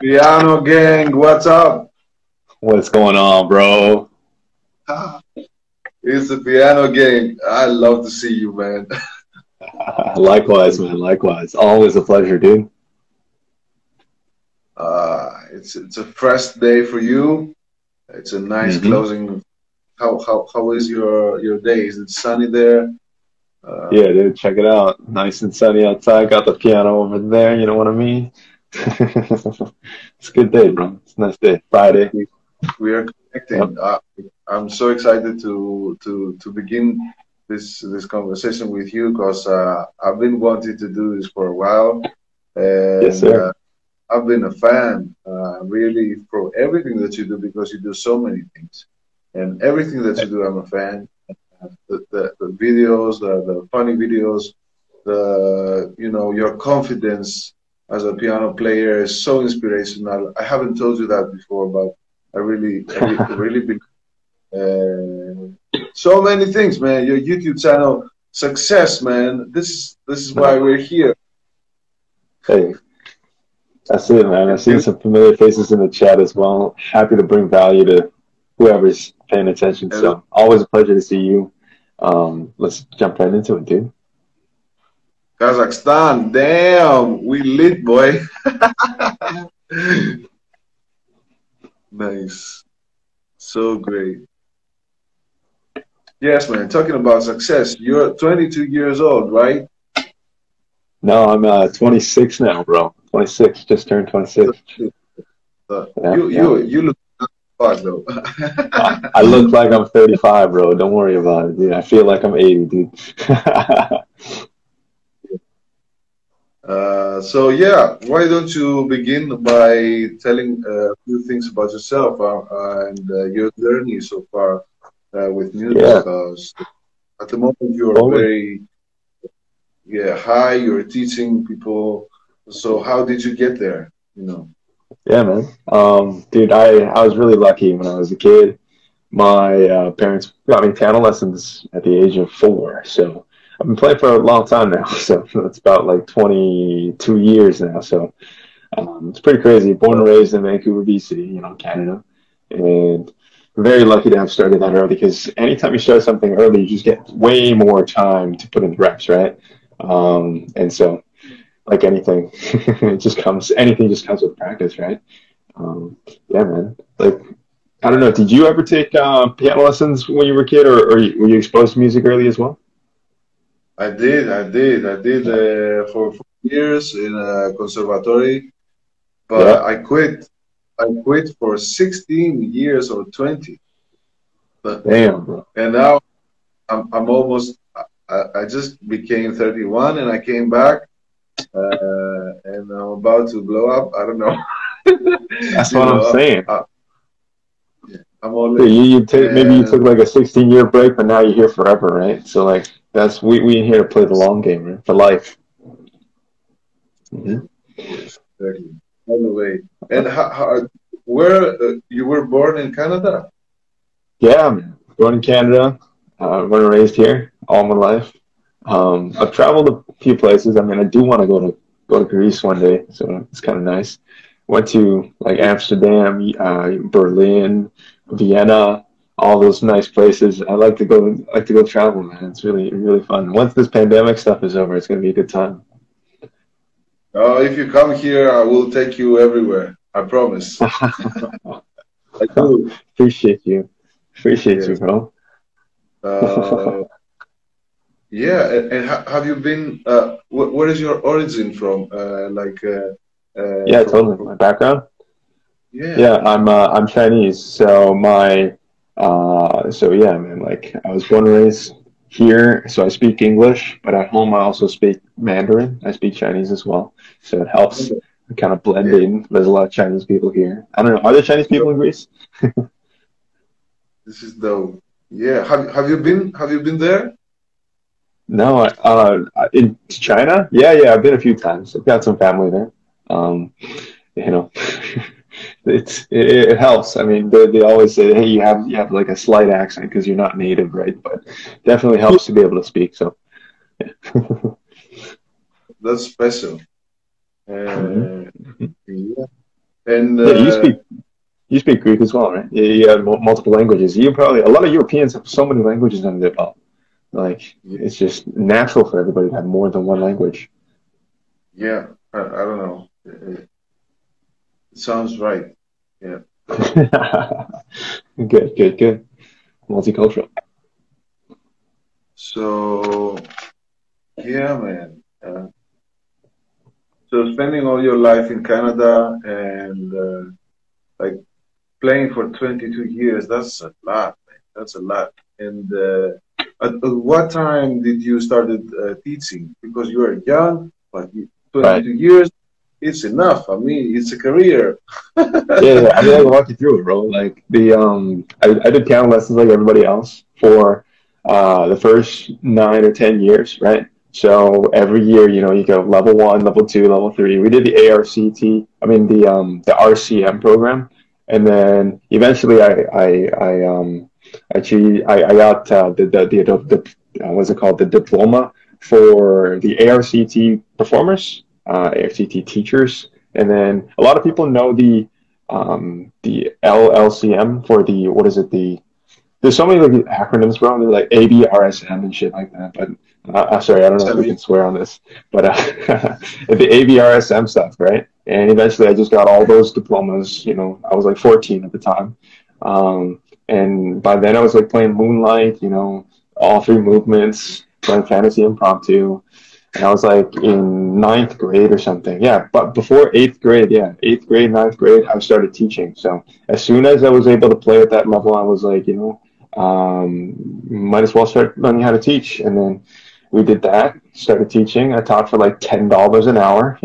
Piano gang, what's up? What's going on, bro? It's the piano gang. I love to see you, man. Likewise, man. Likewise. Always a pleasure, dude. It's a fresh day for you. It's a nice hmm closing. How is your day? Is it sunny there? Uh, Yeah, dude. Check it out. Nice and sunny outside. Got the piano over there. You know what I mean? It's a good day, bro. It's a nice day. Friday. we, we are Yep. connecting. I'm so excited to begin this conversation with you because I've been wanting to do this for a while, Yes, and sir. I've been a fan, really, for everything that you do because you do so many things. And everything that you do, I'm a fan. The videos, the funny videos, your confidence as a piano player is so inspirational. I haven't told you that before, but I really been so many things, man. Your YouTube channel, success, man. This is why No. we're here. Hey, that's it, man. I see some familiar faces in the chat as well. Happy to bring value to whoever's paying attention. And So always a pleasure to see you. Let's jump right into it, dude. Kazakhstan, damn, we lit, boy. Nice. So great. Yes, man. Talking about success, you're 22 years old, right? No, I'm 26 now, bro. 26, just turned 26. Yeah, You yeah. you you look fuck though. I look like I'm 35, bro. Don't worry about it, dude. I feel like I'm 80, dude. So yeah, why don't you begin by telling a few things about yourself and your journey so far with music? Yeah, Because at the moment you're totally. very high. You're teaching people. So how did you get there? You know. Yeah, man. Dude, I was really lucky when I was a kid. My parents got me piano lessons at the age of 4. So I've been playing for a long time now. So it's about like 22 years now. So it's pretty crazy. Born and raised in Vancouver, BC, Canada. And very lucky to have started that early because anytime you start something early, you just get way more time to put in the reps, right? And so, like anything, anything just comes with practice, right? Um, yeah, man. Like, I don't know, did you ever take piano lessons when you were a kid, or were you exposed to music early as well? I did for 4 years in a conservatory, but Yeah. I quit. I quit for 16 years or 20. But Damn, bro. and now I'm almost. I just became 31 and I came back and I'm about to blow up. I don't know. That's You what I'm know, saying. I'm all Yeah, in. maybe you And took like a 16-year break, but now you're here forever, right? So like that's we in here to play the long game, right? For life. hmm yes, exactly. All the way. And where you were born in Canada? Yeah, man. Born in Canada, born and raised here all my life. I've traveled a few places. I mean, I do want to go to Greece one day, so it's kind of nice. Went to like Amsterdam, Berlin, Vienna, all those nice places. I like to go travel, man. It's really fun. Once this pandemic stuff is over, it's gonna be a good time. If you come here, I will take you everywhere. I promise. I do. Appreciate you, appreciate you, Yes. bro. Uh, yeah. And have you been? Where is your origin from? Yeah, totally. From My background. yeah. Yeah, I'm Chinese, so so yeah, man. Like I was born and raised here, so I speak English, but at home I also speak Mandarin. I speak Chinese as well, so it helps kind of blend Yeah. in. There's a lot of Chinese people here. I don't know. Are there Chinese people in Greece? This is dope. Yeah. Have you been there? No, in China? Yeah. I've been a few times. I've got some family there. Um, you know, it helps. I mean, they always say, hey, you have like a slight accent because you're not native, right? But definitely helps to be able to speak. So, That's special. mhm. Uh, yeah. And Yeah, you speak Greek as well, right? You have multiple languages. You probably a lot of Europeans have so many languages under their belt. Like it's just natural for everybody to have more than one language. yeah, I don't know. It sounds right. Yeah. Good, good, good. Multicultural. So yeah, man. So spending all your life in Canada and like playing for 22 years, that's a lot, man. That's a lot. And at what time did you started teaching? Because you are young, but Right. 22 years, it's enough. I mean, it's a career. Yeah, yeah. I mean, I can walk you through it, bro. Like I did piano lessons like everybody else for the first 9 or 10 years, right? So every year, you go level one, level two, level three. We did the ARCT, I mean the RCM program, and then eventually I got what's it called, the diploma for the ARCT performers, ARCT teachers, and then a lot of people know the LLCM for the what is it, there's so many like acronyms, bro. They're like ABRSM and shit like that. But sorry, I don't know if we Semi. can swear on this. But the ABRSM stuff, right? And eventually, I just got all those diplomas. I was like 14 at the time, and by then I was like playing Moonlight. All three movements, playing Fantasy Impromptu. And I was like in ninth grade or something. Yeah, but before eighth grade, yeah, eighth grade, ninth grade, I started teaching. So as soon as I was able to play at that level, I was like, might as well start learning how to teach. And then we did that, started teaching. I taught for like $10 an hour,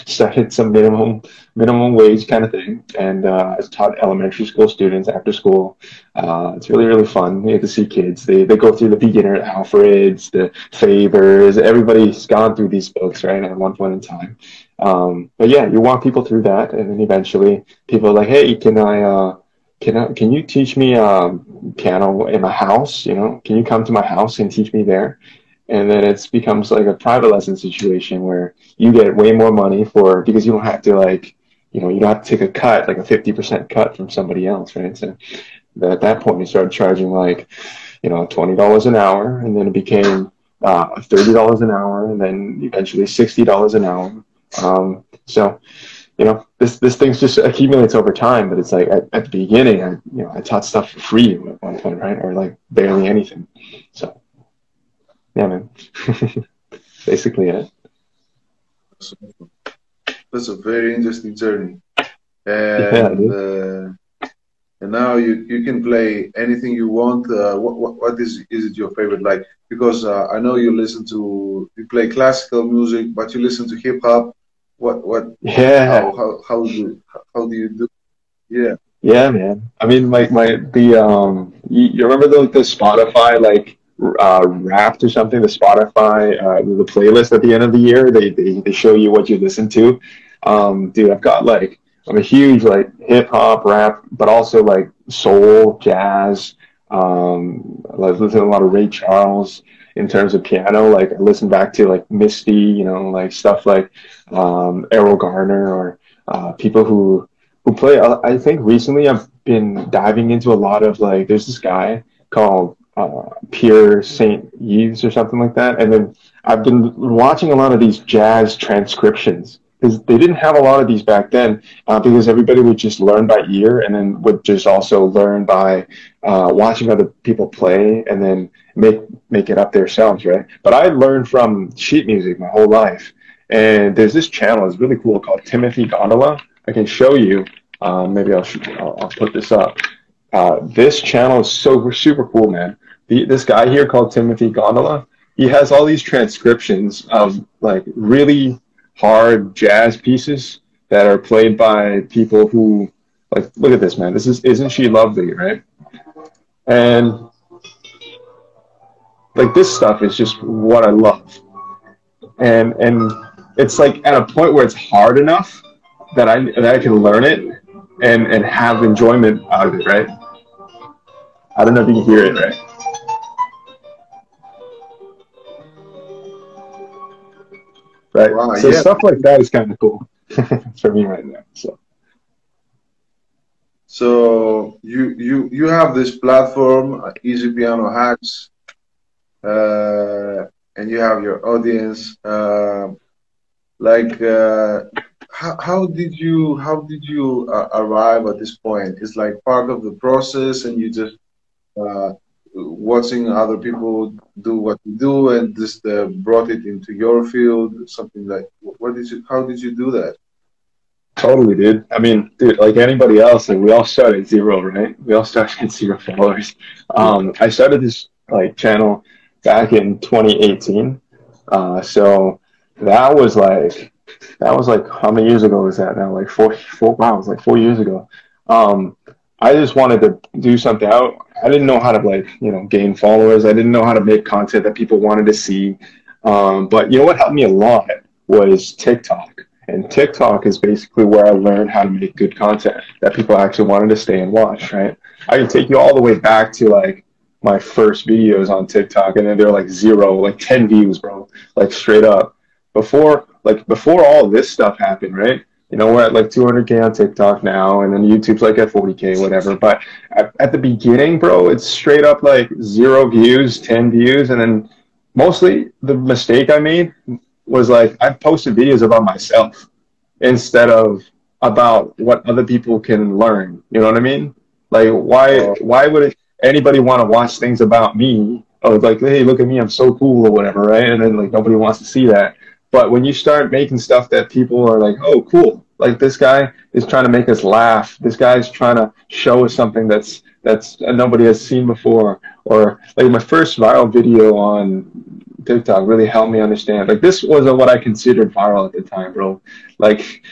started some minimum wage kind of thing. And I taught elementary school students after school. It's really, really fun. You get to see kids. They go through the beginner Alfreds, the Fabers. Everybody's gone through these books, right, at one point in time. But yeah, you walk people through that, and then eventually people are like, "Hey, can you teach me piano in my house? Can you come to my house and teach me there?" And then it becomes like a private lesson situation where you get way more money because you don't have to you don't have to take a cut, like a 50% cut from somebody else, right? So at that point, we started charging like, $20 an hour, and then it became $30 an hour, and then eventually $60 an hour. So this thing's just accumulates over time, but it's like at the beginning, I taught stuff for free at one point, right, or like barely anything. So yeah, man, basically it. So that's a very interesting journey. Yeah, And dude. and now you can play anything you want. What is it your favorite like? Because I know you play classical music, but you listen to hip hop. What Yeah, how do you do? Yeah, yeah, man. I mean, my the you remember the Spotify like Wrapped or something? The Spotify the playlist at the end of the year, they show you what you listen to. Dude, I'm a huge like hip hop rap, but also like soul, jazz. I listen to a lot of Ray Charles in terms of piano. Like I listen back to like Misty, like stuff like Errol Garner or people who play. I think recently I've been diving into a lot of like. There's this guy called Pierre Saint Yves or something like that, and then I've been watching a lot of these jazz transcriptions because they didn't have a lot of these back then. Because everybody would just learn by ear, and then would just also learn by watching other people play, and then make it up themselves, right? But I learned from sheet music my whole life, and there's this channel. It's really cool called Timothy Gondola. I can show you. Maybe I'll put this up. This channel is so super cool, man. This guy here called Timothy Gondola, he has all these transcriptions of like really hard jazz pieces that are played by people who like. Look at this, man. This is Isn't She Lovely, right? And like this stuff is just what I love, and it's like at a point where it's hard enough that I can learn it and have enjoyment out of it, right? I don't know if you can hear it, right? Right. wow, So yeah, stuff like that is kind of cool for me right now. So So you have this platform, Easy Piano Hacks, uh, and you have your audience. Like, how did you arrive at this point? It's like part of the process, and you just uh, watching other people do what you do, and just brought it into your field. Something like, what did you? How did you do that? Totally, dude. I mean, dude, like anybody else, like we all start at zero, right? We all start at zero followers. I started this like channel back in 2018. So that was like how many years ago was that now? Like four. Wow, it was like 4 years ago. Um, I just wanted to do something. I didn't know how to like gain followers. I didn't know how to make content that people wanted to see. But you know what helped me a lot was TikTok. And TikTok is basically where I learned how to make good content that people actually wanted to stay and watch, right? I can take you all the way back to like my first videos on TikTok, and then they're like zero, like 10 views, bro, like straight up. Before all this stuff happened, right? We're at like 200K on TikTok now, and then YouTube's like at 40K, whatever. But at the beginning, bro, it's straight up like zero views, 10 views, and then mostly the mistake I made was like I posted videos about myself instead of about what other people can learn. You know what I mean? Like Oh, why would anybody want to watch things about me? Oh, like, hey, look at me, I'm so cool or whatever, right? And then like nobody wants to see that. But when you start making stuff that people are like, oh, cool, like this guy is trying to make us laugh. This guy's trying to show us something that's nobody has seen before. Or like my first viral video on TikTok really helped me understand. Like this wasn't what I considered viral at the time, bro. Like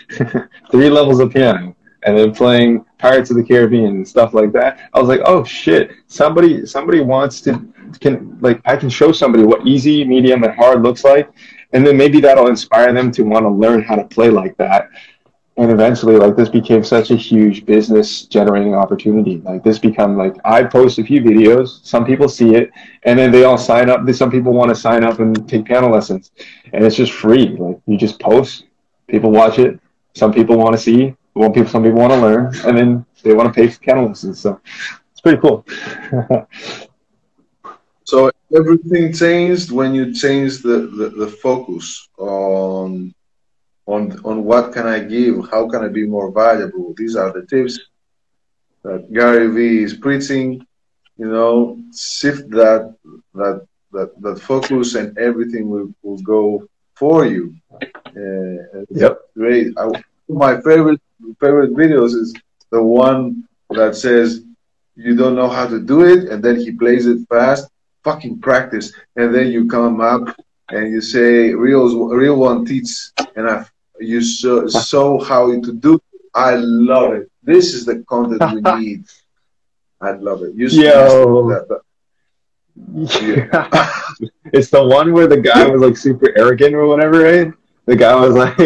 3 levels of piano and then playing Pirates of the Caribbean and stuff like that. I was like, oh shit, somebody wants to can like I can show somebody what easy, medium, and hard looks like, and then maybe that'll inspire them to want to learn how to play like that. And eventually, like this became such a huge business generating opportunity. Like this become like I post a few videos, some people see it, and then they all sign up. Some people want to sign up and take piano lessons, and it's just free. Like you just post, people watch it. Some people want to see, some people want to learn, and then they want to pay for piano lessons. So it's pretty cool. so everything changed when you changed the focus on what can I give, how can I be more valuable. These are the tips that Gary V is preaching. Shift that focus, and everything will go for you. It's Yep. great. My favorite videos is the one that says you don't know how to do it, and then he plays it fast. Fucking practice, and then you come up and you say, "Real one teach," and you show how to do. I love it. This is the content we need. I love it. Use Yo. yeah. Yeah. It's the one where the guy was like super arrogant or whatever, right? The guy was like,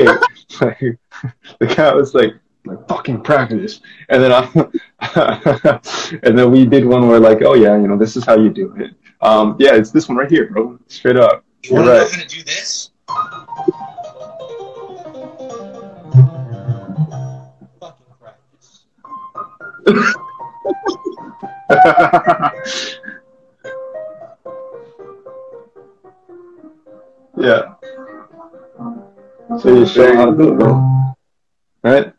like the guy was like fucking practice, and then and then we did one where like, oh yeah, this is how you do it. Yeah, it's this one right here, bro. Straight up. You're right. Know how to do this? Fucking practice. Yeah. So you show how to do it, bro. Right?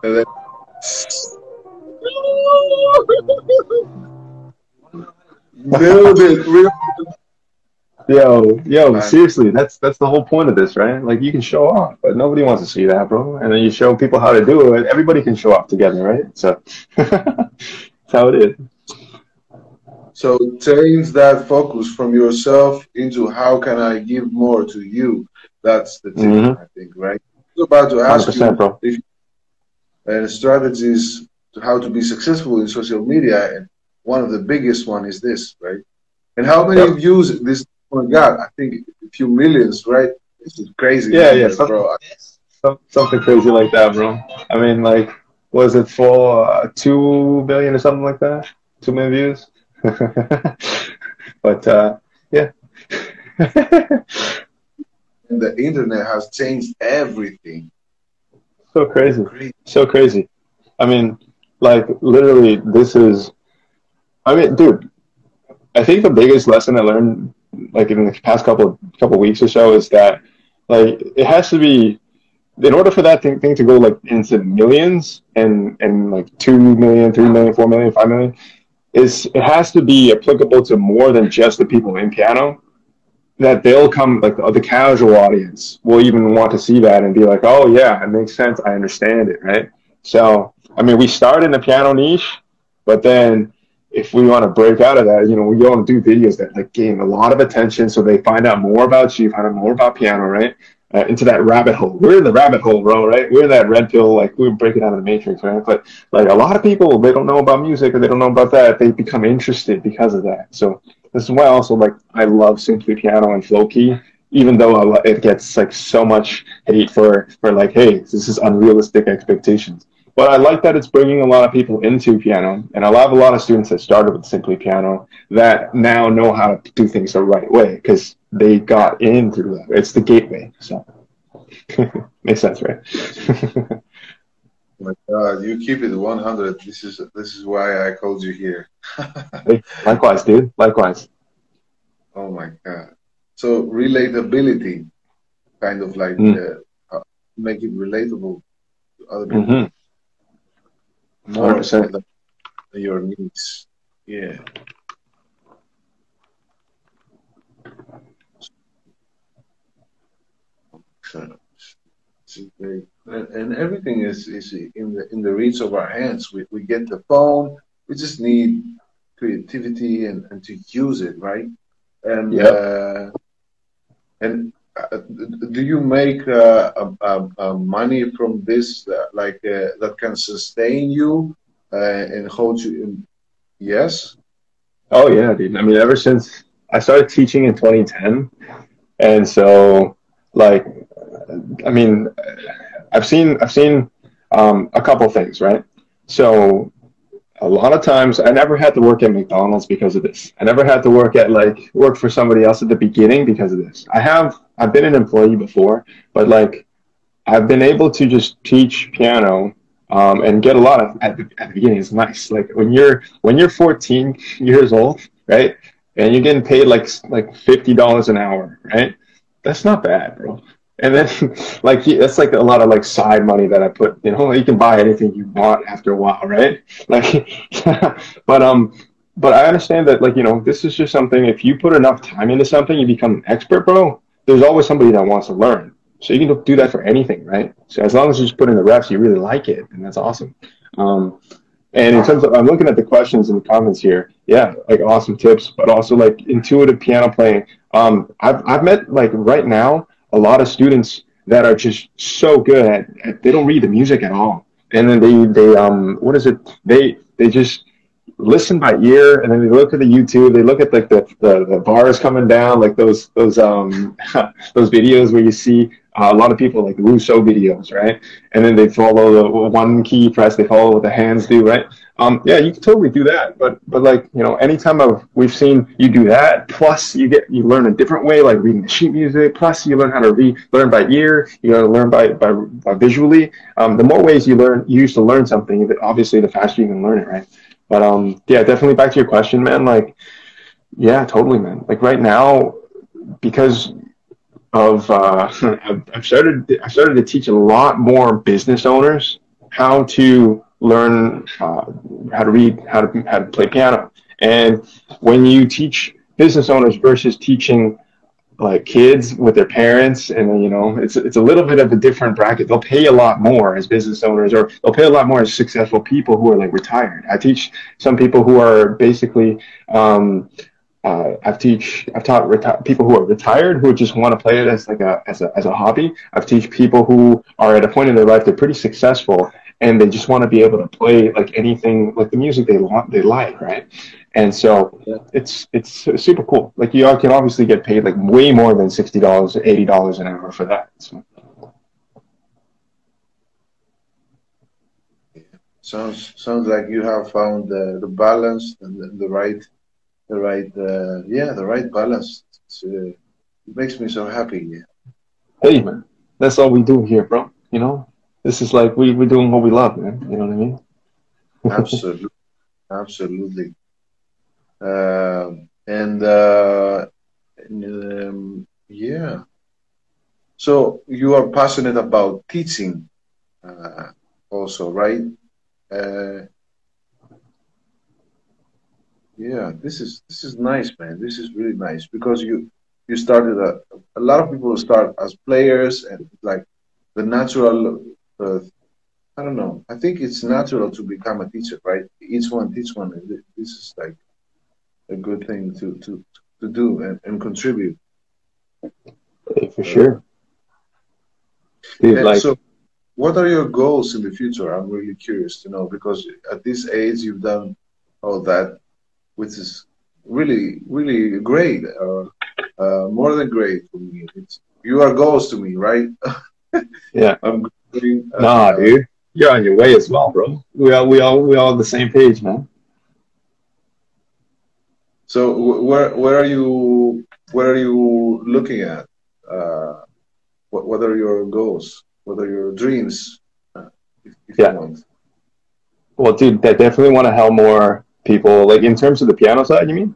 And then, nailed it. Real. Yo, seriously, that's the whole point of this, right? Like you can show off, but nobody wants to see that, bro. And then you show people how to do it. Everybody can show off together, right? So that's how it is. So change that focus from yourself into how can I give more to you. That's the tip, I think, right? I was about to ask 100%, you bro. if strategies to how to be successful in social media, and one of the biggest one is this, right? And how many Yep. views this one got? I think a few millions, right? This is crazy Yeah, number, bro. something crazy like that, bro. I mean, like, was it for 2 billion or something like that? 2 million views. But yeah. And the internet has changed everything. So crazy. Great. So crazy. I mean, Like literally, this is. I mean, dude, I think the biggest lesson I learned, like in the past couple weeks or so, is that like it has to be in order for that thing to go like into millions and like 2 million, 3 million, 4 million, 5 million, is it has to be applicable to more than just the people in piano. That they'll come like the casual audience will even want to see that and be like, oh yeah, it makes sense. I understand it, right? So I mean, we start in the piano niche, but then if we want to break out of that, we go and do videos that like gain a lot of attention, so they find out more about you, find out more about piano, right? Into that rabbit hole. We're in the rabbit hole, bro, right? We're in that red pill, like we're breaking out of the matrix, right? But like a lot of people, they don't know about music or they don't know about that. They become interested because of that. So this is why also like I love Simply Piano and Flow Key, even though it gets like so much hate for like, hey, this is unrealistic expectations. But I like that it's bringing a lot of people into piano, and I have a lot of students that started with Simply Piano that now know how to do things the right way because they got in through that. It's the gateway, so makes sense, right? My God, you keep it 100. This is why I called you here. Hey, likewise, dude. Likewise. Oh my God. So relatability, kind of like Mm. make it relatable to other Mm-hmm. people more 100%. than your needs. Yeah. So, it's great. And everything is in the reach of our hands. We get the phone. We just need creativity and to use it, right? And Yep. and do you make money from this, that can sustain you and hold you in? Yes. Oh yeah, dude. I mean, ever since I started teaching in 2010, and so like, I mean, I've seen a couple things, right? So a lot of times I never had to work at McDonald's because of this. I never had to work for somebody else at the beginning because of this. I've been an employee before, but like I've been able to just teach piano and get a lot of at the beginning. It's nice. Like when you're 14 years old, right, and you're getting paid like $50 an hour, right? That's not bad, bro. And then like that's like a lot of like side money that I put. You can buy anything you want after a while, right? Like, but but I understand that like this is just something. If you put enough time into something, you become an expert, bro. There's always somebody that wants to learn. So you can do that for anything, right? So as long as you just put in the reps, you really like it, and that's awesome. Um, and in terms of, I'm looking at the questions and the comments here. Yeah, like awesome tips, but also like intuitive piano playing. I've met like right now a lot of students that are just so good they don't read the music at all, and then they what is it? They just listen by ear, and then they look at the YouTube. They look at like the bars coming down, like those those videos where you see a lot of people like Russo videos, right? And then they follow the one key press. They follow what the hands do, right? Yeah, you can totally do that, but like anytime we've seen you do that, plus you learn a different way, like reading the sheet music. Plus you learn how to learn by ear. You got to learn by visually. The more ways you use to learn something, obviously the faster you can learn it, right? But yeah, definitely back to your question, man. Like, yeah, totally, man. Like right now, because of I've started to teach a lot more business owners how to learn how to read, how to play piano. And when you teach business owners versus teaching like kids with their parents, and it's a little bit of a different bracket. They'll pay a lot more as business owners, or they'll pay a lot more as successful people who are like retired. I teach some people who are basically I've taught people who are retired who just want to play it as like a hobby. I've teach people who are at a point in their life they're pretty successful and they just want to be able to play like anything, like the music they like, right? And so Yeah. it's super cool. Like you can obviously get paid like way more than $60 or $80 an hour for that. So. Sounds like you have found the balance and the right balance. It makes me so happy. Yeah. Hey man, that's all we do here, bro. This is like we're doing what we love, man. You know what I mean? Absolutely, absolutely. And yeah. So you are passionate about teaching, uh, also, right? Uh, yeah, this is nice, man. This is really nice because you started a lot of people start as players and like the natural. I don't know. I think it's natural to become a teacher, right? Each one teach one. And this is like a good thing to do and contribute. Hey, for Uh, sure, dude. and Like, so, what are your goals in the future? I'm really curious to know because at this age you've done all that, which is really, really great. More than great for me. You are goals to me, right? yeah, I'm going. nah, dude, you're on your way as well, bro. We all on the same page, man. So where are you looking at? Uh, what are your goals? What are your dreams? If you Yeah. want Well, dude, I definitely want to help more people. Like in terms of the piano side, you mean?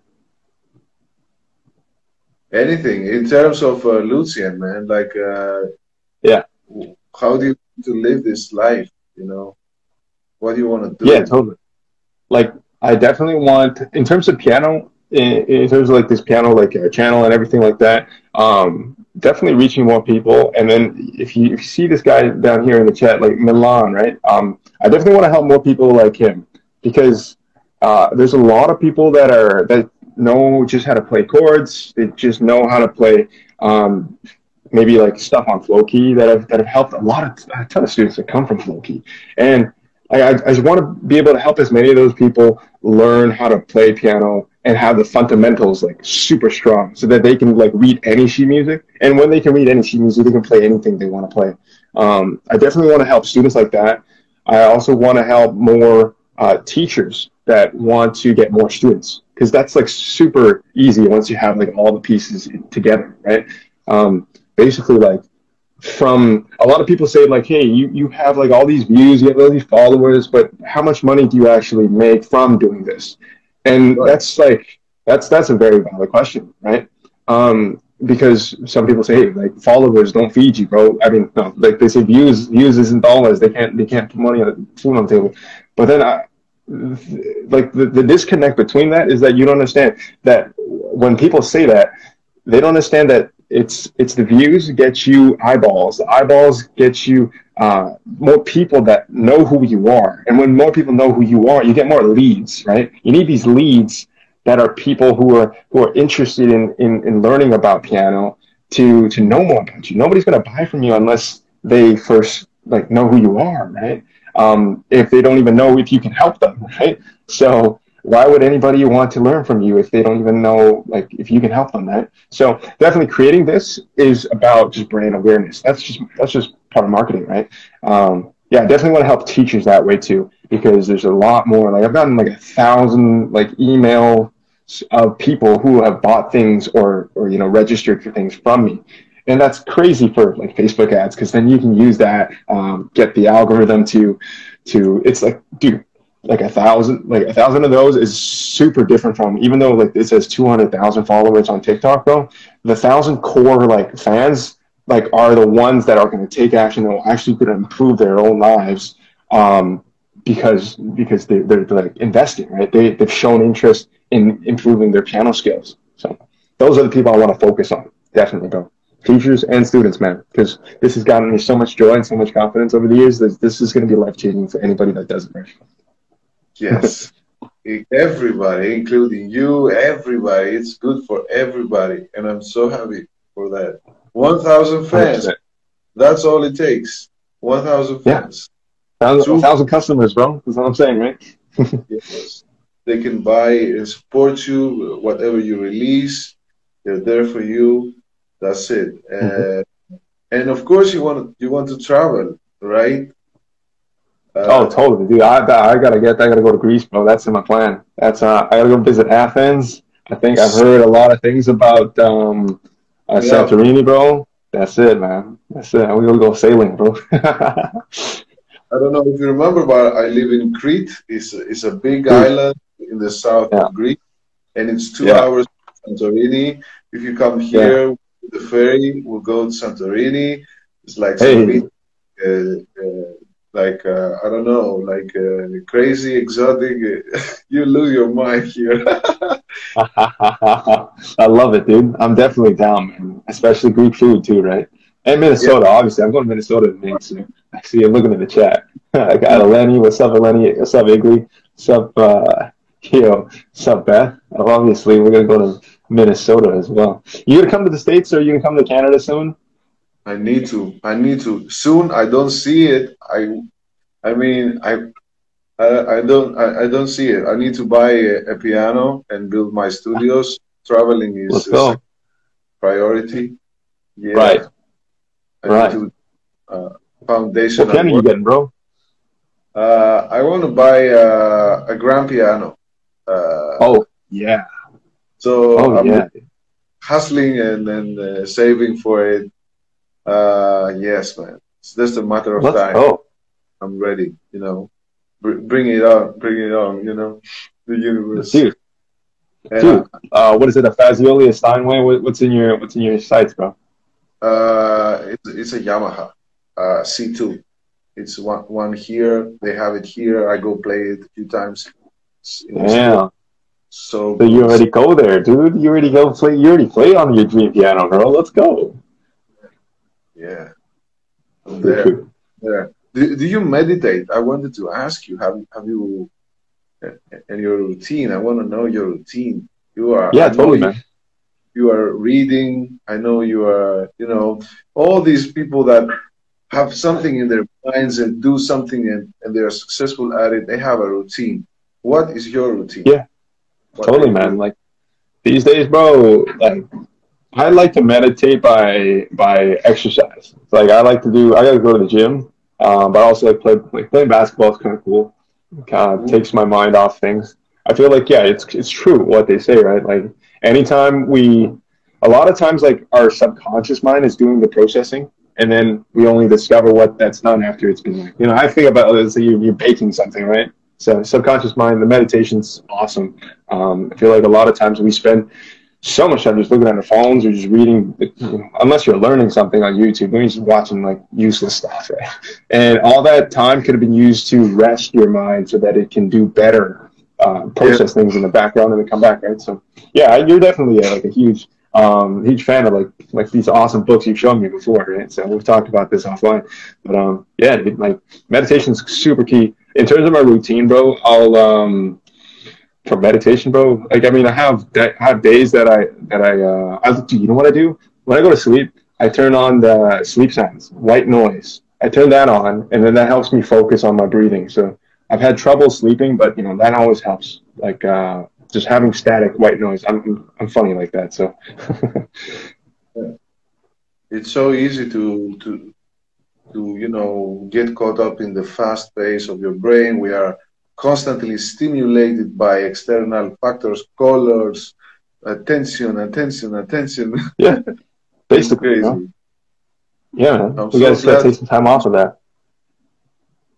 anything in terms of Lucian, man, like Yeah. how do you want to live this life? You know, what do you want to Yeah, do? totally. Like I definitely want in terms of piano in terms of like this piano like channel and everything like that definitely reaching more people. And then if you see this guy down here in the chat like Milan, right? I definitely want to help more people like him because there's a lot of people that know just how to play chords. They just know how to play um, maybe like stuff on Flowkey that have helped a ton of students that come from Flowkey. And I just want to be able to help as many of those people learn how to play piano and have the fundamentals like super strong so that they can like read any sheet music. And when they can read any sheet music, they can play anything they want to play. I definitely want to help students like that. I also want to help more teachers that want to get more students because that's like super easy once you have like all the pieces together, right? Basically, like from a lot of people say like, hey, you have like all these views, you have all these followers, but how much money do you actually make from doing this? And Right. that's a very valid question, right? Because some people say, hey, like followers don't feed you, bro. I mean, no, like they say views isn't dollars. They can't put money on the food on the table. But then like the disconnect between that is that you don't understand that when people say that they don't understand that it's the views get you eyeballs. The eyeballs get you more people that know who you are. And when more people know who you are, you get more leads, right? You need these leads that are people who are interested in learning about piano to know more about you. Nobody's gonna buy from you unless they first like know who you are, right? If they don't even know if you can help them, right? So why would anybody want to learn from you if they don't even know like if you can help them, right? So definitely creating this is about just brand awareness. That's just part of marketing, right? Yeah, I definitely want to help teachers that way too because there's a lot more. Like I've gotten like 1,000 like email of people who have bought things or registered for things from me, and that's crazy for like Facebook ads because then you can use that get the algorithm to it's like dude like a thousand of those is super different from even though like it says 200,000 followers on TikTok, bro. The 1,000 core like fans like are the ones that are going to take action that will actually going to improve their own lives because they're like investing, right? They've shown interest in improving their piano skills. So those are the people I want to focus on. Definitely, bro. Teachers and students, man, because this has gotten me so much joy and so much confidence over the years. This is going to be life changing for anybody that does it, right? Yes. Everybody, including you, everybody. It's good for everybody, and I'm so happy for that. 1,000 fans. 100%. That's all it takes. 1,000 Yeah. fans. A Two, thousand customers, bro. That's what I'm saying, right? yes. They can buy and support you, whatever you release. They're there for you. That's it. Mm-hmm. And of course, you want to travel, right? Oh, Uh, totally, dude. I gotta go to Greece, bro. That's in my plan. I gotta go visit Athens. I think I've heard a lot of things about yeah, Santorini, bro. That's it, man. That's it. We gonna go sailing, bro. I don't know if you remember, but I live in Crete. It's a big Dude, island in the south yeah, of Greece, and it's two yeah, hours from Santorini. If you come yeah. here with the ferry, we'll go to Santorini. It's like some Hey, beach, I don't know, like crazy, exotic. You lose your mind here. I love it, dude. I'm definitely down, man. Especially Greek food too, right? And Yeah. Minnesota, obviously. I'm going to Minnesota today, so I see you looking in the chat. I got Eleni. What's up, Eleni? What's up, Igly? What's up, what's up, Beth? Obviously, we're gonna go to Minnesota as well. You gonna come to the States, or you gonna come to Canada soon? I need to. I need to. Soon. I don't see it. I mean, I don't see it. I need to buy a piano and build my studios. Traveling is Let's a second go. priority. Right, Yeah, I need right. to What foundational piano you work. getting, bro? I want to buy a grand piano. Oh, yeah. So Oh, I'm yeah. hustling and saving for it. Yes, man. It's just a matter of Let's time. go. I'm ready. Bring it on, bring it on. The universe. Dude. And Dude, what is it? A Fazioli, a Steinway? What's in your sights, bro? it's a Yamaha C2. It's one here. They have it here. I go play it a few times in the store. Damn. So So you good. already go there, dude. You already go play. You already play on your dream piano, bro. Let's go. Yeah, I'm there. There. Do you meditate? I wanted to ask you. Have you and your routine? I want to know your routine. You are. Yeah, I know totally, you. man. You are reading. I know you are. All these people that have something in their minds and do something and they are successful at it. They have a routine. What is your routine? Yeah, What do totally, you man. do? Like these days, bro. Like I like to meditate by exercise. Like I like to do. I got to go to the gym, but I also like playing basketball is kind of cool. Kind of Mhm. takes my mind off things. I feel like yeah, it's true what they say, right? Like anytime a lot of times like our subconscious mind is doing the processing, and then we only discover what that's done after it's been like. I think about it as you're baking something, right? So subconscious mind, the meditation's awesome. I feel like a lot of times we spend so much time just looking at our phones or just reading, unless you're learning something on YouTube, you're just watching like useless stuff, right? And all that time could have been used to rest your mind so that it can do better, Yeah, process things in the background and then come back, right? So yeah, you're definitely like a huge fan of like these awesome books you've shown me before, right? So we've talked about this offline, but yeah, like meditation's super key. In terms of my routine, bro, for meditation, bro. Like, I mean, I have days you know what I do when I go to sleep? I turn on the sleep sounds, white noise. I turn that on, and then that helps me focus on my breathing. So I've had trouble sleeping, but that always helps. Like, just having static white noise. I'm funny like that. So yeah. It's so easy to get caught up in the fast pace of your brain. We are constantly stimulated by external factors, colors, attention, attention, attention. yeah, It's basically, crazy. yeah, man. I'm We so guys got to glad. take some time off of that.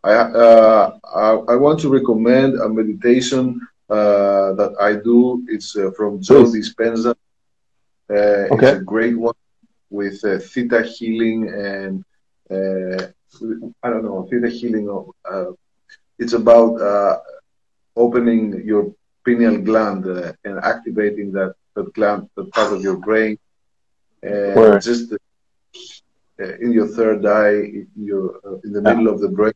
I want to recommend a meditation that I do. It's from Joe Please. Dispenza. It's Okay. a great one with theta healing and uh, I don't know theta healing. It's about opening your pineal gland and activating that gland, that part of your brain, and Where? just in your third eye, in the Yeah. middle of the brain.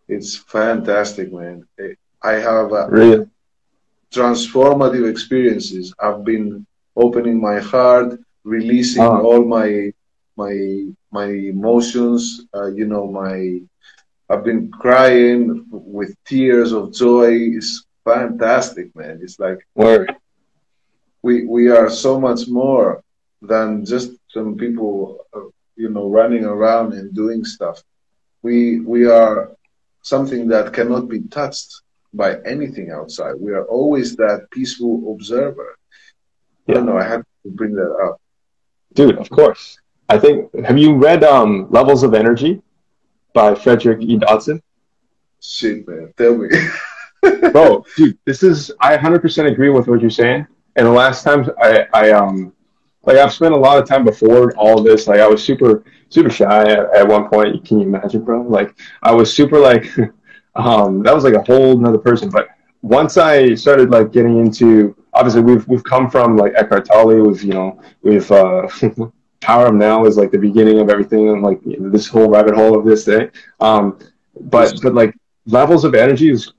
It's fantastic, man. I have Really. transformative experiences. I've been opening my heart, releasing Oh, all my emotions. My I've been crying with tears of joy. It's fantastic, man. It's like where? we are so much more than just some people, running around and doing stuff. We are something that cannot be touched by anything outside. We are always that peaceful observer. I don't Yeah. know. I had to bring that up. Dude, of course. I think, have you read Levels of Energy? by Frederick E. Dodson. Shit, man. Tell me. Bro, dude, this is I 100% agree with what you're saying. And the last time like I've spent a lot of time before all this. Like I was super shy at one point. Can you imagine, bro? Like I was super like that was like a whole another person. But once I started like getting into obviously we've come from like Eckhart Tolle with we've Power of Now is like the beginning of everything and like this whole rabbit hole of this thing. Um, but like levels of energy is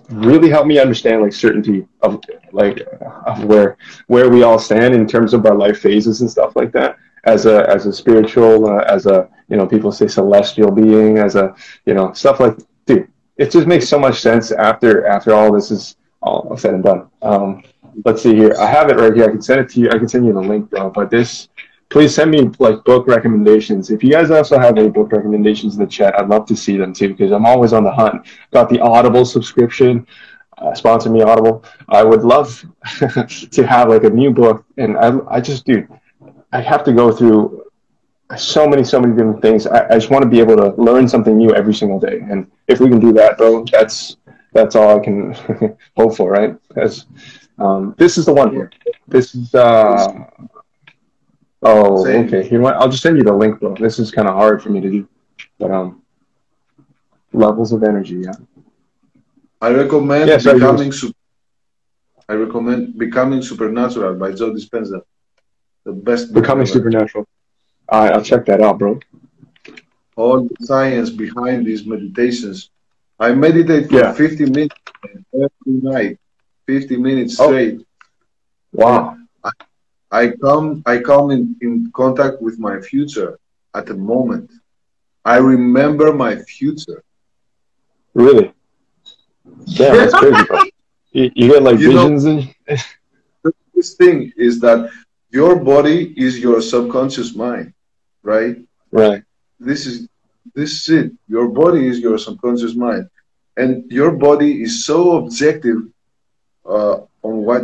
really helped me understand like certainty of like of where we all stand in terms of our life phases and stuff like that as a spiritual as a people say celestial being as a stuff like dude it just makes so much sense after all this is all said and done. Let's see here, I have it right here, I can send it to you, I can send you the link, bro, but this please send me like book recommendations. If you guys also have any book recommendations in the chat, I'd love to see them too because I'm always on the hunt. Got the Audible subscription, sponsor me Audible. I would love to have like a new book, and I just dude, I have to go through so many different things. I just want to be able to learn something new every single day, and if we can do that, bro, that's all I can hope for, right? Because this is the one here. This is Oh, Same. okay. You know what? I'll just send you the link, bro. This is kind of hard for me to do, but levels of energy, yeah. I Yeah. recommend So becoming. I recommend Becoming Supernatural by Joe Dispenza. The best book becoming ever. supernatural. I'll check that out, bro. All the science behind these meditations. I meditate for Yeah. 50 minutes every night, 50 minutes Oh, straight. wow. And I come in contact with my future at the moment. I remember my future. Really? Damn, that's crazy, bro. You get like You know, visions and this thing is that your body is your subconscious mind, right? right. This is this is it. Your body is your subconscious mind, and your body is so objective on what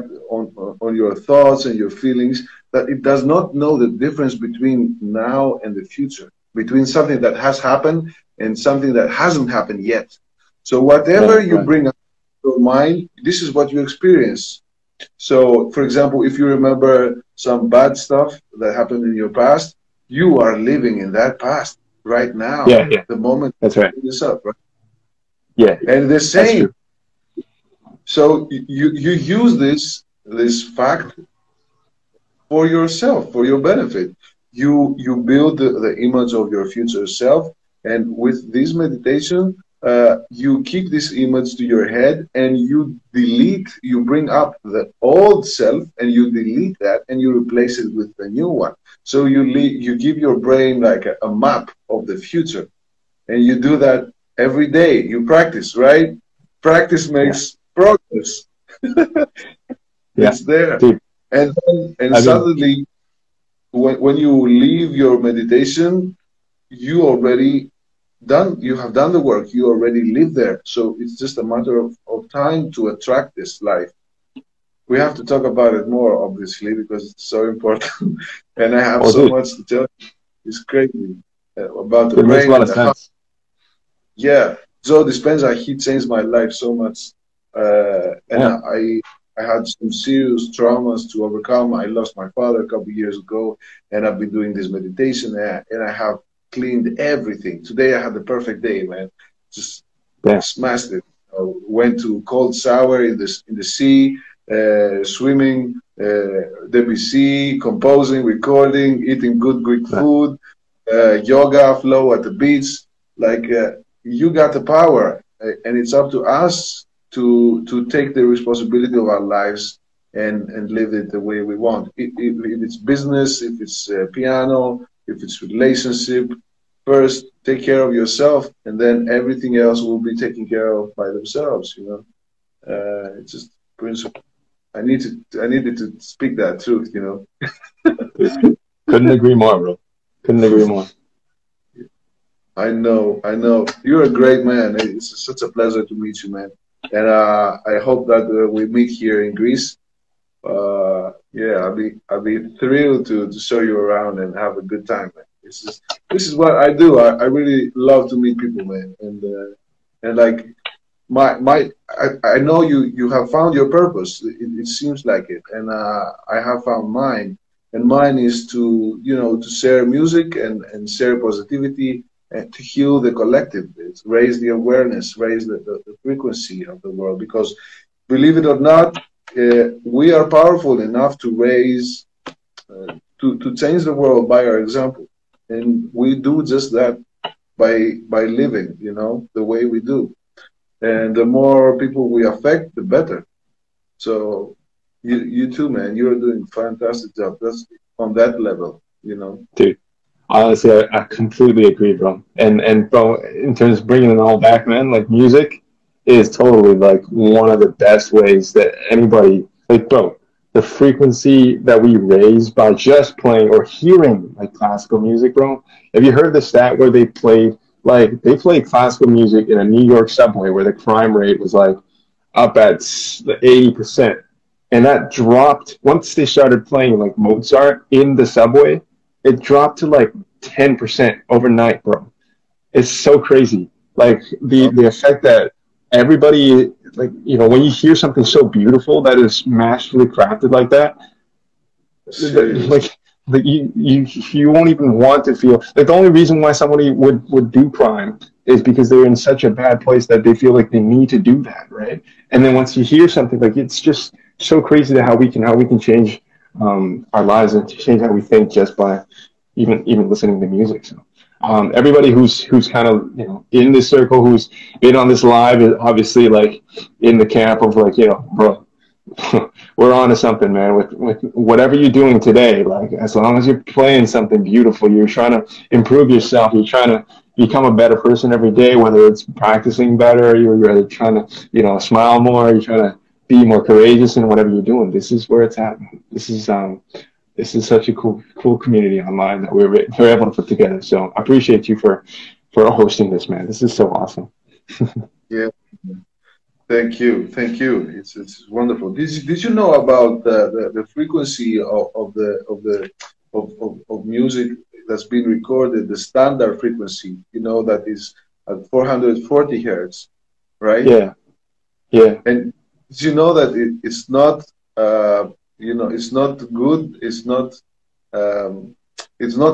on your thoughts and your feelings that it does not know the difference between now and the future, between something that has happened and something that hasn't happened yet. So whatever Right. you Right. bring up to your mind, this is what you experience. So, for example, if you remember some bad stuff that happened in your past, you are living in that past right now, Yeah. Yeah. the moment That's you right. bring this up, right? Yeah. Yeah. And the That's same. true. So you use this fact for yourself, for your benefit. You build the image of your future self, and with this meditation, you keep this image to your head, and you bring up the old self, and you delete that, and you replace it with the new one. So you give your brain like a map of the future, and you do that every day. You practice, right? Practice Yeah. makes progress. Yeah. It's there, Dude. and I mean, suddenly when you leave your meditation, you have done the work, you already live there. So it's just a matter of time to attract this life. We have to talk about it more, obviously, because it's so important. And I have well, so dude, much to tell you. It's crazy about the it makes a brain lot and of the heart. sense. Yeah, Joe Dispenza, he changed my life so much. And Yeah. I had some serious traumas to overcome. I lost my father a couple of years ago, and I've been doing this meditation, and I have cleaned everything. Today I had the perfect day, man. Just Yeah. smashed it. Went to cold shower in the sea, swimming, Debussy, composing, recording, eating good Greek Right. food, yoga, flow at the beach. Like you got the power, and it's up to us to take the responsibility of our lives and live it the way we want. If it's business, if it's piano, if it's relationship, first take care of yourself, and then everything else will be taken care of by themselves. It's just principle. I needed to speak that truth. Dude, couldn't agree more, bro. Couldn't agree more. I know, I know. You're a great man. It's such a pleasure to meet you, man. And I hope that we meet here in Greece. Yeah, I'll be thrilled to show you around and have a good time, man. This is what I do. I really love to meet people, man, and like I know you have found your purpose. It seems like it, and I have found mine. And mine is to to share music and share positivity and to heal the collective. It's raise the awareness, raise the frequency of the world. Because believe it or not, we are powerful enough to raise to change the world by our example, and we do just that by living, the way we do. And the more people we affect, the better. So you too, man. You're doing a fantastic job. That's on that level, Dude. Honestly, I completely agree, bro. And bro, in terms of bringing it all back, man, like music is totally like one of the best ways that anybody, like, bro, the frequency that we raise by just playing or hearing like classical music, bro. Have you heard the stat where they played classical music in a New York subway where the crime rate was like up at 80%, and that dropped once they started playing like Mozart in the subway. It dropped to like 10% overnight, bro. It's so crazy. Like the effect that everybody, like, when you hear something so beautiful that is masterfully crafted like that, Serious. like you won't even want to feel like the only reason why somebody would do crime is because they're in such a bad place that they feel like they need to do that, right? And then once you hear something, like, it's just so crazy to how we can change our lives and change how we think just by even listening to music. So everybody who's kind of in this circle, who's been on this live, is obviously like in the camp of like, bro, we're on to something, man. With whatever you're doing today, like, as long as you're playing something beautiful, you're trying to improve yourself, you're trying to become a better person every day, whether it's practicing better, you're trying to smile more, you're trying to be more courageous in whatever you're doing. This is where it's at. This is such a cool community online that we're able to put together. So I appreciate you for hosting this, man. This is so awesome. Yeah. Thank you. It's wonderful. Did you know about the frequency of music that's been recorded, the standard frequency? That is at 440 hertz, right? Yeah, yeah, And did you know that it's not it's not good. It's not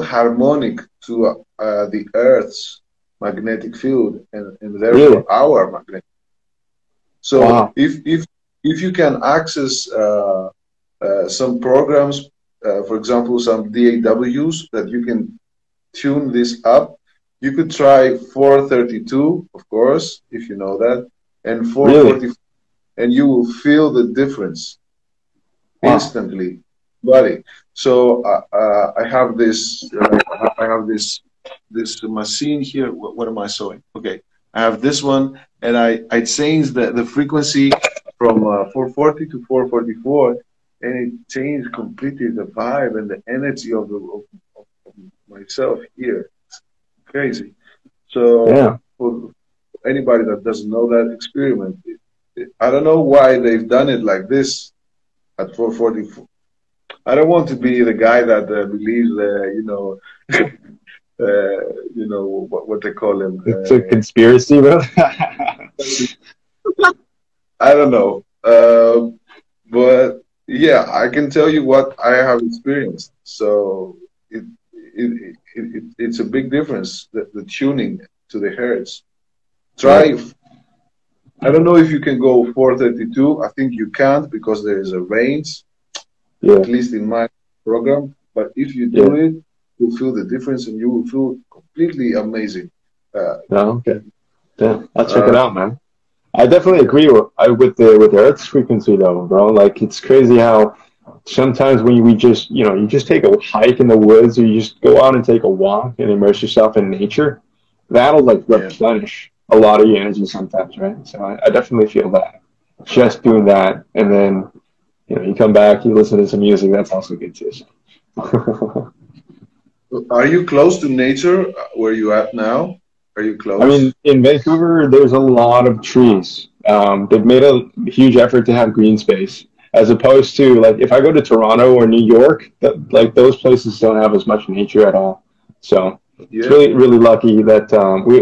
harmonic to the Earth's magnetic field, and really. therefore our magnetic. So Wow, if you can access some programs, for example, some DAWs that you can tune this up, you could try 432, of course, if you know that, and really. 440, and you will feel the difference Wow. instantly, body. So I have this. I have this machine here. What am I showing? Okay, I have this one, and I changed the frequency from 440 to 444, and it changed completely the vibe and the energy of myself here. It's crazy. So Yeah. for anybody that doesn't know that experiment, I don't know why they've done it like this at 444. I don't want to be the guy that believes, what they call him. It's a conspiracy, bro. I don't know, but yeah, I can tell you what I have experienced. So it's a big difference. The tuning to the hertz. Right. Try. I don't know if you can go 432. I think you can't because there is a range, Yeah. at least in my program. But if you do Yeah. it, you'll feel the difference and you will feel completely amazing. Uh, No. Okay. Yeah. I'll check it uh, out, man. I definitely agree with the Earth's frequency, though, bro. Like, it's crazy how sometimes when we just you just take a hike in the woods, or you just go out and take a walk and immerse yourself in nature, that'll like yeah, replenish a lot of your energy sometimes, right? So I definitely feel that. Just doing that, and then you come back, you listen to some music. That's also good too. So. are you close to nature where you at now? Are you I mean, close? in Vancouver, there's a lot of trees. They've made a huge effort to have green space, as opposed to like if I go to Toronto or New York, like those places don't have as much nature at all. So it's Yeah. really lucky that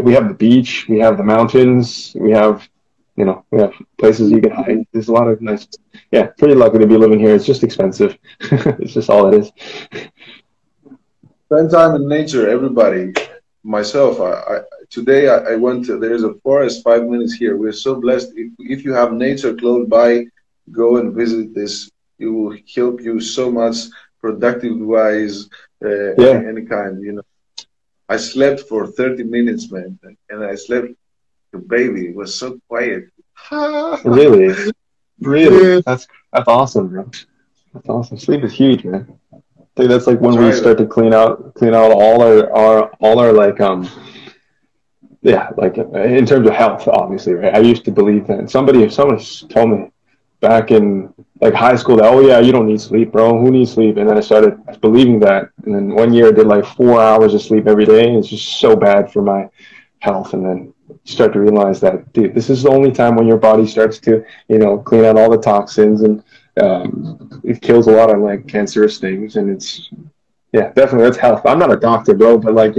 we have the beach, we have the mountains, we have we have places you can hike. There's a lot of nice. Yeah, pretty lucky to be living here. It's just expensive. It's just all it is. Spend time in nature, everybody. Myself, today I went to, there's a forest 5 minutes here. We're so blessed. If you have nature close by, go and visit this. It will help you so much productive wise, Yeah, any kind, you know. I slept for 30 minutes, man, and I slept the baby. It was so quiet. really, really. Yeah, That's awesome, bro. That's awesome. Sleep is huge, man. I think that's like when we try that. start to clean out all our like yeah, like in terms of health, obviously, right? I used to believe that someone told me back in like high school that, oh yeah, you don't need sleep, bro. Who needs sleep? And then I started believing that, and then one year I did like 4 hours of sleep every day, and it's just so bad for my health. And then you start to realize that, dude, this is the only time when your body starts to, clean out all the toxins, and it kills a lot of like cancerous things, and it's yeah, definitely that's health. I'm not a doctor, bro, but like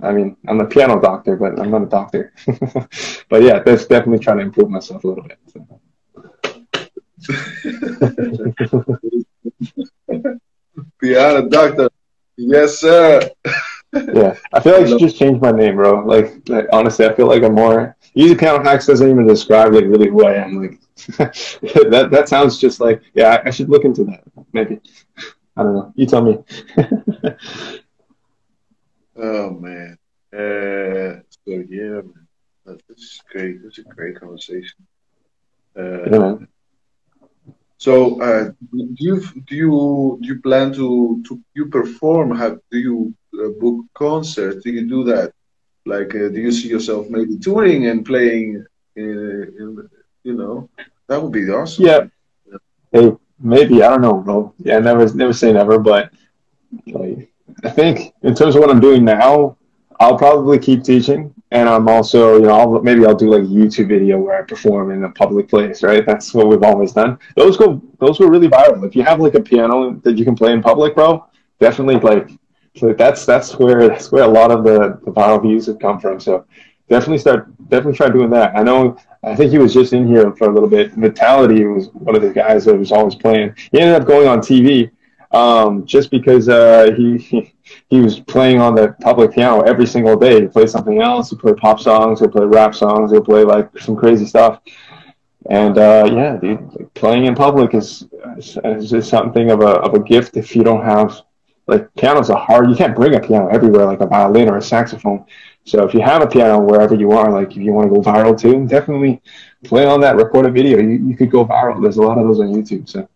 I mean, I'm a piano doctor, but I'm not a doctor. But yeah, that's definitely trying to improve myself a little bit. So. Piano doctor. Yes, sir. Yeah, I feel like I should just change my name, bro. Like honestly, I feel like I'm more. Easy Piano Hacks doesn't even describe like really who I am. Like that sounds just like yeah. I should look into that maybe. I don't know. You tell me. Oh man. So yeah, man. This is great. This is a great conversation. Yeah, Uh, man. so do you plan to you perform? Do you book concerts? Do you do that? Like, do you see yourself maybe touring and playing? You know, that would be awesome, Yeah. man. Hey, maybe I don't know, bro. Yeah, never say never, but like, I think in terms of what I'm doing now, I'll probably keep teaching, and I'm also, maybe I'll do like a YouTube video where I perform in a public place, right? That's what we've always done. Those go really viral. If you have like a piano that you can play in public, bro, definitely like, so that's where a lot of the viral views have come from. So definitely try doing that. I think he was just in here for a little bit. Vitality was one of the guys that was always playing. He ended up going on TV just because he was playing on the public piano every single day. He played something else. He played pop songs. He played rap songs. He played like some crazy stuff. And yeah, dude, like, playing in public is just something of a gift if you don't have like piano's a hard. You can't bring a piano everywhere like a violin or a saxophone. So if you have a piano wherever you are, like if you want to go viral too, definitely play on that recorded video. You could go viral. There's a lot of those on YouTube. So.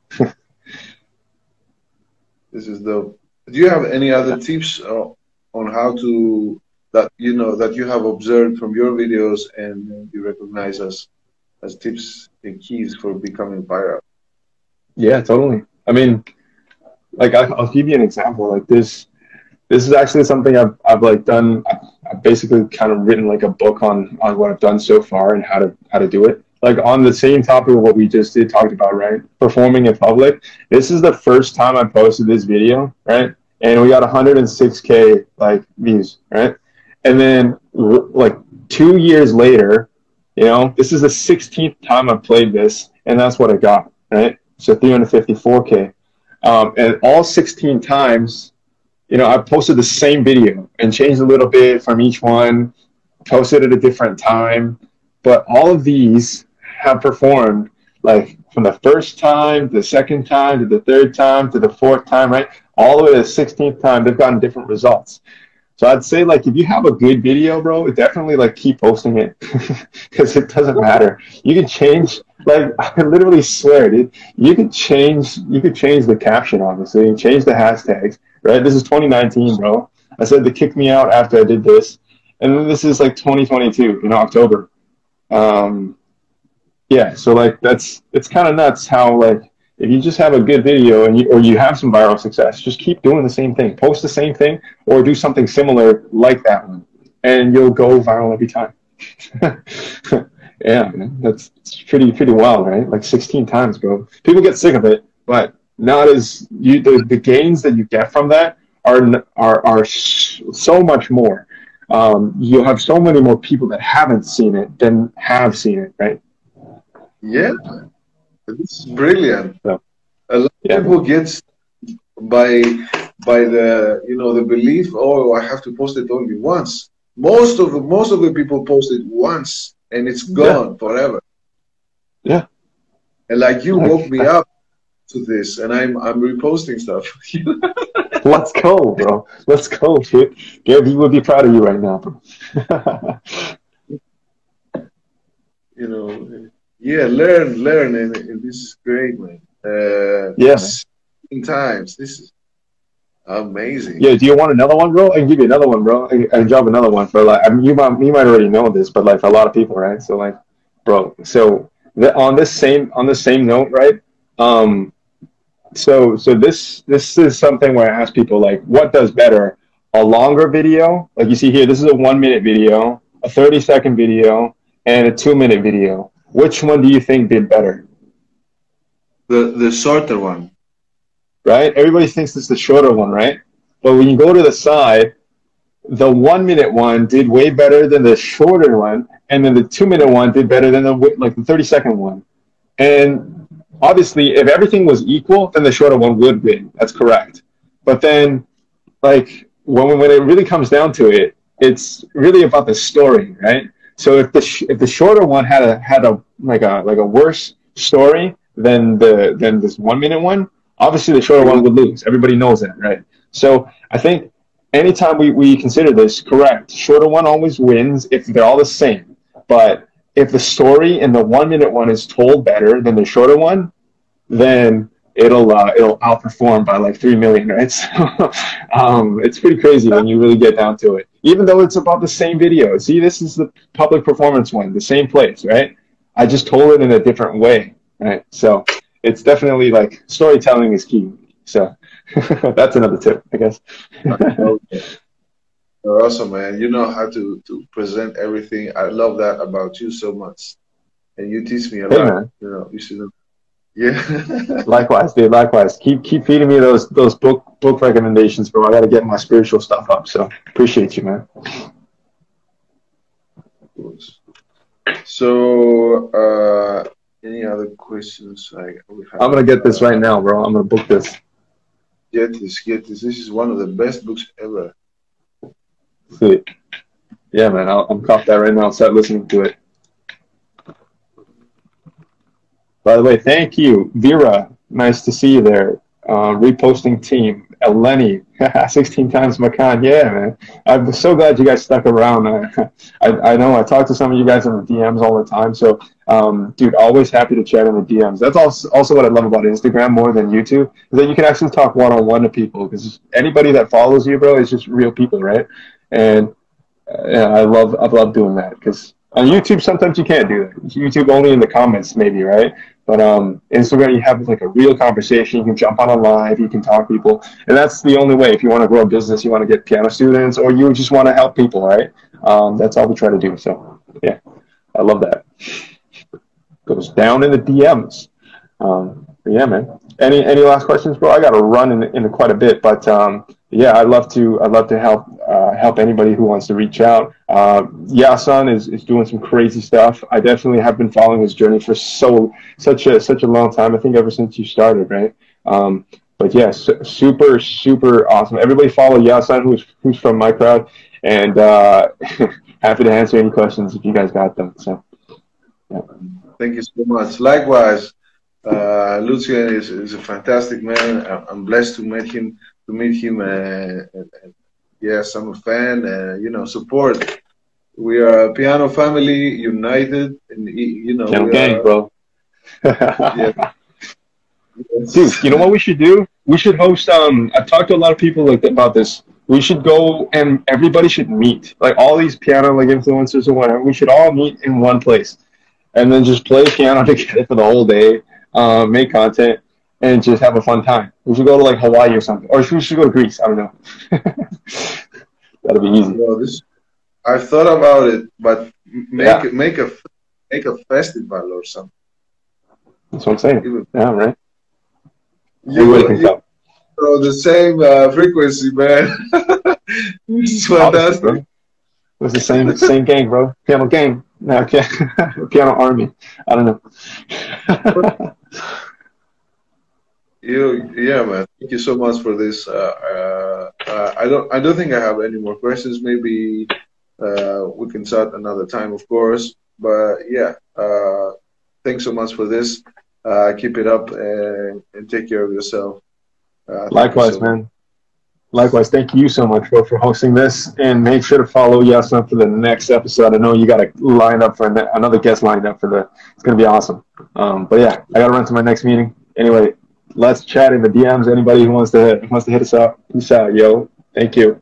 This is the. Do you have any other tips on how to that that you have observed from your videos and you recognize as tips and keys for becoming viral? Yeah, totally. I mean, like I'll give you an example. Like this is actually something I've like done. I've basically kind of written like a book on what I've done so far and how to do it. Like on the same topic of what we just did talked about, right? Performing in public. This is the first time I posted this video, right? And we got 106K like views, right? And then like 2 years later, this is the 16th time I played this, and that's what I got, right? So 354K. And all 16 times, I posted the same video and changed a little bit from each one, posted at a different time. But all of these have performed like from the first time, the second time, to the third time, to the fourth time, right? All the way to the 16th time, they've gotten different results. So I'd say like if you have a good video, bro, definitely like keep posting it because it doesn't matter. You can change like I literally swear, dude. You could change the caption, obviously, and change the hashtags, right? This is 2019, bro. I said they kicked me out after I did this. And then this is like 2022 in October. Um, yeah, so like it's kind of nuts how like if you just have a good video or you have some viral success, just keep doing the same thing, post the same thing, or do something similar like that one, and you'll go viral every time. Yeah, man, that's it's pretty wild, right? Like 16 times, bro. People get sick of it, but not as the gains that you get from that are so much more. You'll have so many more people that haven't seen it than have seen it, right? Yeah, this is brilliant. So, A lot of yeah, people man. get by the the belief, oh, I have to post it only once. Most of the people post it once and it's Yeah, gone forever. yeah. And like you woke Like, me up to this, and I'm reposting stuff. let's go, bro. Let's go, dude. Gabby would be proud of you right now, bro. you know, yeah, learn, and this is great, man. Yeah, man. 16 times. This is amazing. Yeah, do you want another one, bro? I can give you another one, bro. I can drop another one for like. I mean, you might already know this, but like for a lot of people, right? So like, bro. So on this same note, right? Um, so this is something where I ask people like, what does better? A longer video, like you see here. This is a 1 minute video, a 30-second video, and a 2 minute video. Which one do you think did better? The shorter one. Right? Everybody thinks it's the shorter one, right? But when you go to the side, the 1 minute one did way better than the shorter one, and then the 2 minute one did better than the 30-second one. And obviously, if everything was equal, then the shorter one would win. That's correct. But then, like when it really comes down to it, it's really about the story, right? So if the shorter one had a worse story than this 1 minute one, obviously the shorter It one was would lose. Everybody knows that, right? So I think anytime we consider this, correct, shorter one always wins if they're all the same. But if the story in the 1 minute one is told better than the shorter one, then it'll outperform by like 3 million, right? So it's pretty crazy when you really get down to it. Even though it's about the same video. See, this is the public performance one, the same place, right? I just told it in a different way, right? So it's definitely like storytelling is key. So that's another tip, I guess. okay. You're awesome, man. You know how to present everything. I love that about you so much, and you teach me a Hey, lot. man. You should. Yeah. Likewise, dude. Likewise. Keep feeding me those book recommendations, bro. I got to get my spiritual stuff up. So appreciate you, man. So, any other questions we I'm have? gonna get this right now, bro. I'm gonna book this. Get this. This is one of the best books ever. Sweet. Yeah, man. I'm caught that right now. I'll start listening to it. By the way, thank you, Vera. Nice to see you there. Reposting team, Eleni, 16 times Makan. Yeah, man. I'm so glad you guys stuck around. I know I talk to some of you guys in the DMs all the time. So, dude, always happy to chat in the DMs. That's also what I love about Instagram more than YouTube, is that you can actually talk one-on-one to people, because anybody that follows you, bro, is just real people, right? And yeah, I love doing that, because on YouTube sometimes you can't do that. YouTube only in the comments maybe, right? But Instagram, you have like a real conversation. You can jump on a live. You can talk to people, and that's the only way. If you want to grow a business, you want to get piano students, or you just want to help people, right? That's all we try to do. So yeah, I love that. Goes down in the DMs. But yeah, man. Any last questions, bro? I got to run in quite a bit, but yeah, I'd love to help anybody who wants to reach out. Yasan is doing some crazy stuff. I definitely have been following his journey for such a long time. I think ever since you started, right? But yeah, super super awesome. Everybody follow Yasan, who's from my crowd, and happy to answer any questions if you guys got them. So yeah. Thank you so much. Likewise, Lucian is a fantastic man. I'm blessed to meet him. And yes, I'm a fan. Support. We are a piano family, united, and Piano we gang, are. bro. Yeah. Dude, you know what we should do? We should host. I've talked to a lot of people like about this. We should go and everybody should meet. Like all these piano like influencers or whatever. We should all meet in one place, and then just play piano together for the whole day. Make content and just have a fun time. We should go to like Hawaii or something, or we should go to Greece. I don't know. That'll be easy. Well, I've thought about it, but Yeah, make a festival or something. that's what I'm saying. You Yeah, right. you Everybody will can you, come. So the same frequency, man. This is Obviously, fantastic. bro. It was the same gang, bro. Piano gang. No, okay. Piano army. I don't know. Yeah, man. Thank you so much for this. I don't think I have any more questions. Maybe we can start another time, of course. But yeah, thanks so much for this. Keep it up and take care of yourself. Thank you Likewise, so much. man. Likewise, thank you so much, bro, for hosting this. And make sure to follow Yasin for the next episode. I know you got to line up for another guest lined up for the. It's gonna be awesome. But yeah, I got to run to my next meeting. Anyway, let's chat in the DMs. Anybody who wants to hit us up, peace out, yo. Thank you.